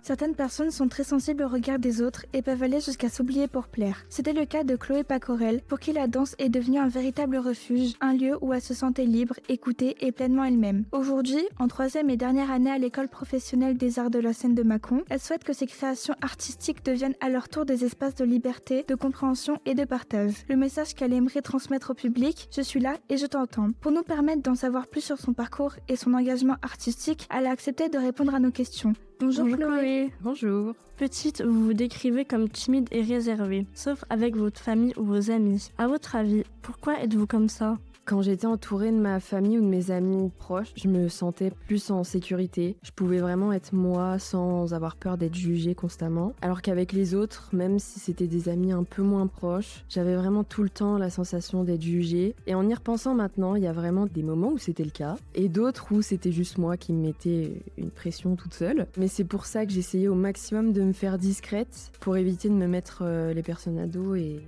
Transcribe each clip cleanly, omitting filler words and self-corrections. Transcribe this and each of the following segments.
Certaines personnes sont très sensibles au regard des autres et peuvent aller jusqu'à s'oublier pour plaire. C'était le cas de Chloé Pacorel, pour qui la danse est devenue un véritable refuge, un lieu où elle se sentait libre, écoutée et pleinement elle-même. Aujourd'hui, en 3e et dernière année à l'école professionnelle des arts de la scène de Mâcon, elle souhaite que ses créations artistiques deviennent à leur tour des espaces de liberté, de compréhension et de partage. Le message qu'elle aimerait transmettre au public: je suis là et je t'entends. Pour nous permettre d'en savoir plus sur son parcours et son engagement artistique, elle a accepté de répondre à nos questions. Bonjour Chloé. Bonjour. Petite, vous vous décrivez comme timide et réservée, sauf avec votre famille ou vos amis. À votre avis, pourquoi êtes-vous comme ça ? Quand j'étais entourée de ma famille ou de mes amis proches, je me sentais plus en sécurité. Je pouvais vraiment être moi sans avoir peur d'être jugée constamment. Alors qu'avec les autres, même si c'était des amis un peu moins proches, j'avais vraiment tout le temps la sensation d'être jugée. Et en y repensant maintenant, il y a vraiment des moments où c'était le cas et d'autres où c'était juste moi qui me mettais une pression toute seule. Mais c'est pour ça que j'essayais au maximum de me faire discrète pour éviter de me mettre les personnes à dos et...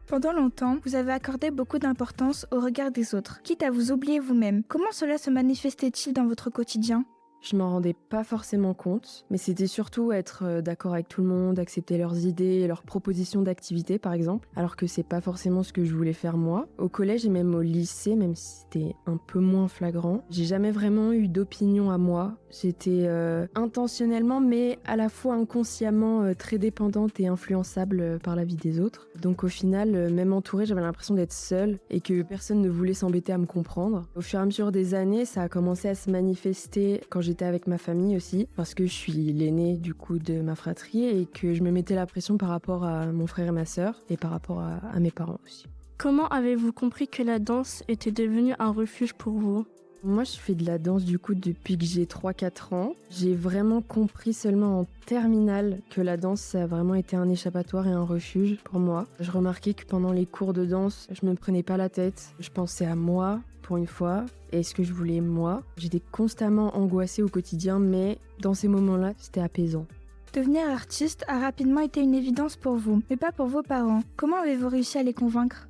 Pendant longtemps, vous avez accordé beaucoup d'importance au regard des autres, quitte à vous oublier vous-même. Comment cela se manifestait-il dans votre quotidien ? Je m'en rendais pas forcément compte, mais c'était surtout être d'accord avec tout le monde, accepter leurs idées, leurs propositions d'activités par exemple, alors que c'est pas forcément ce que je voulais faire moi. Au collège et même au lycée, même si c'était un peu moins flagrant, j'ai jamais vraiment eu d'opinion à moi. J'étais intentionnellement, mais à la fois inconsciemment très dépendante et influençable par la vie des autres. Donc au final, même entourée, j'avais l'impression d'être seule et que personne ne voulait s'embêter à me comprendre. Au fur et à mesure des années, ça a commencé à se manifester quand j'étais avec ma famille aussi, parce que je suis l'aînée du coup de ma fratrie et que je me mettais la pression par rapport à mon frère et ma sœur et par rapport à mes parents aussi. Comment avez-vous compris que la danse était devenue un refuge pour vous ? Moi, je fais de la danse du coup depuis que j'ai 3-4 ans. J'ai vraiment compris seulement en terminale que la danse, ça a vraiment été un échappatoire et un refuge pour moi. Je remarquais que pendant les cours de danse, je me prenais pas la tête. Je pensais à moi pour une fois et ce que je voulais moi. J'étais constamment angoissée au quotidien, mais dans ces moments-là, c'était apaisant. Devenir artiste a rapidement été une évidence pour vous, mais pas pour vos parents. Comment avez-vous réussi à les convaincre ?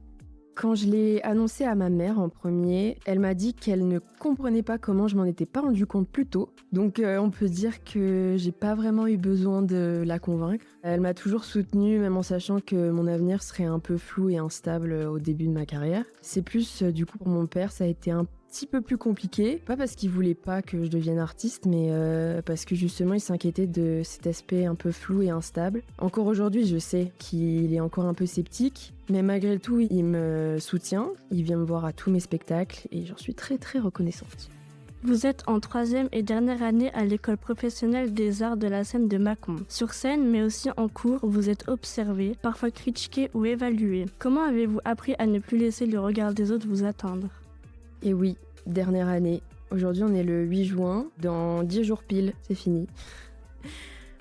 Quand je l'ai annoncé à ma mère en premier, elle m'a dit qu'elle ne comprenait pas comment je m'en étais pas rendu compte plus tôt. Donc on peut dire que j'ai pas vraiment eu besoin de la convaincre. Elle m'a toujours soutenue, même en sachant que mon avenir serait un peu flou et instable au début de ma carrière. C'est plus du coup pour mon père, ça a été un petit peu plus compliqué, pas parce qu'il voulait pas que je devienne artiste, mais parce que justement il s'inquiétait de cet aspect un peu flou et instable. Encore aujourd'hui, je sais qu'il est encore un peu sceptique, mais malgré tout, il me soutient, il vient me voir à tous mes spectacles et j'en suis très très reconnaissante. Vous êtes en 3e et dernière année à l'école professionnelle des arts de la scène de Mâcon. Sur scène, mais aussi en cours, vous êtes observé, parfois critiqué ou évalué. Comment avez-vous appris à ne plus laisser le regard des autres vous atteindre ? Et oui, dernière année. Aujourd'hui, on est le 8 juin. Dans 10 jours pile, c'est fini.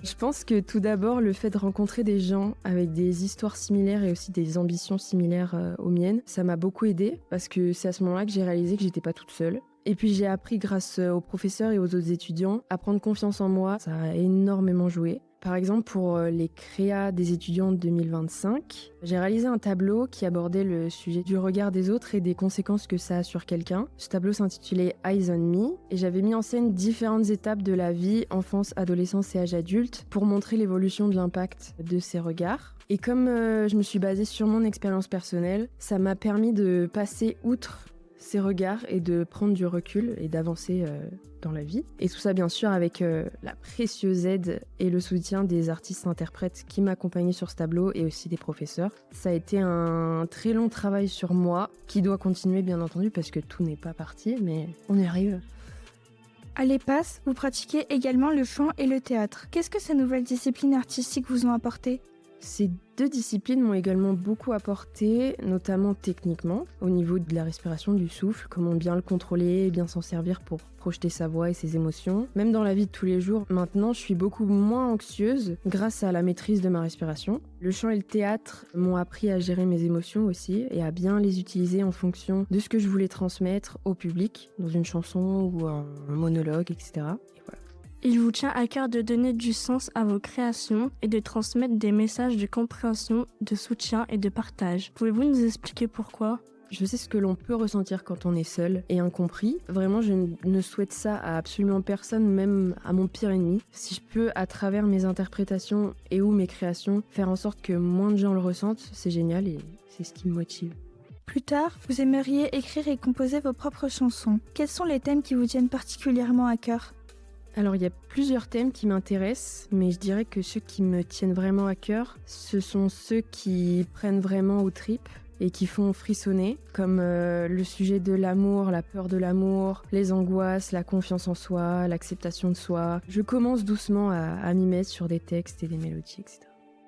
Je pense que tout d'abord, le fait de rencontrer des gens avec des histoires similaires et aussi des ambitions similaires aux miennes, ça m'a beaucoup aidée parce que c'est à ce moment-là que j'ai réalisé que j'étais pas toute seule. Et puis j'ai appris grâce aux professeurs et aux autres étudiants à prendre confiance en moi. Ça a énormément joué. Par exemple, pour les créas des étudiants de 2025, j'ai réalisé un tableau qui abordait le sujet du regard des autres et des conséquences que ça a sur quelqu'un. Ce tableau s'intitulait Eyes on Me et j'avais mis en scène différentes étapes de la vie, enfance, adolescence et âge adulte, pour montrer l'évolution de l'impact de ces regards. Et comme je me suis basée sur mon expérience personnelle, ça m'a permis de passer outre ces regards et de prendre du recul et d'avancer dans la vie. Et tout ça bien sûr avec la précieuse aide et le soutien des artistes-interprètes qui m'accompagnaient sur ce tableau et aussi des professeurs. Ça a été un très long travail sur moi qui doit continuer bien entendu parce que tout n'est pas parti, mais on y arrive. À l'EPAS, vous pratiquez également le chant et le théâtre. Qu'est-ce que ces nouvelles disciplines artistiques vous ont apporté ? Ces deux disciplines m'ont également beaucoup apporté, notamment techniquement, au niveau de la respiration, du souffle, comment bien le contrôler et bien s'en servir pour projeter sa voix et ses émotions. Même dans la vie de tous les jours, maintenant, je suis beaucoup moins anxieuse grâce à la maîtrise de ma respiration. Le chant et le théâtre m'ont appris à gérer mes émotions aussi et à bien les utiliser en fonction de ce que je voulais transmettre au public, dans une chanson ou un monologue, etc. Et voilà. Il vous tient à cœur de donner du sens à vos créations et de transmettre des messages de compréhension, de soutien et de partage. Pouvez-vous nous expliquer pourquoi ? Je sais ce que l'on peut ressentir quand on est seul et incompris. Vraiment, je ne souhaite ça à absolument personne, même à mon pire ennemi. Si je peux, à travers mes interprétations et ou mes créations, faire en sorte que moins de gens le ressentent, c'est génial et c'est ce qui me motive. Plus tard, vous aimeriez écrire et composer vos propres chansons. Quels sont les thèmes qui vous tiennent particulièrement à cœur ? Alors, il y a plusieurs thèmes qui m'intéressent, mais je dirais que ceux qui me tiennent vraiment à cœur, ce sont ceux qui prennent vraiment aux tripes et qui font frissonner, comme le sujet de l'amour, la peur de l'amour, les angoisses, la confiance en soi, l'acceptation de soi. Je commence doucement à m'y mettre sur des textes et des mélodies, etc.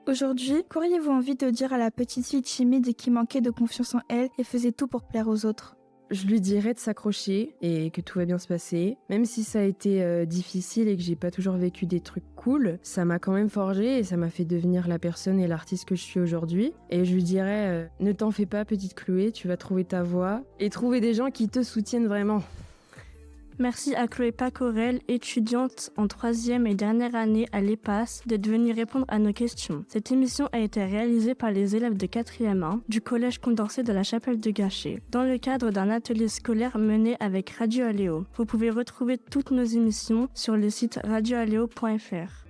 Aujourd'hui, qu'auriez-vous envie de dire à la petite fille timide qui manquait de confiance en elle et faisait tout pour plaire aux autres ? Je lui dirais de s'accrocher et que tout va bien se passer. Même si ça a été difficile et que j'ai pas toujours vécu des trucs cool, ça m'a quand même forgé et ça m'a fait devenir la personne et l'artiste que je suis aujourd'hui. Et je lui dirais, ne t'en fais pas petite Chloé, tu vas trouver ta voie et trouver des gens qui te soutiennent vraiment. Merci à Chloé Pacorel, étudiante en 3e et dernière année à l'EPAS, d'être venue répondre à nos questions. Cette émission a été réalisée par les élèves de 4e 1 du collège Condorcet de la Chapelle de Gachet, dans le cadre d'un atelier scolaire mené avec Radio Aléo. Vous pouvez retrouver toutes nos émissions sur le site radioaléo.fr.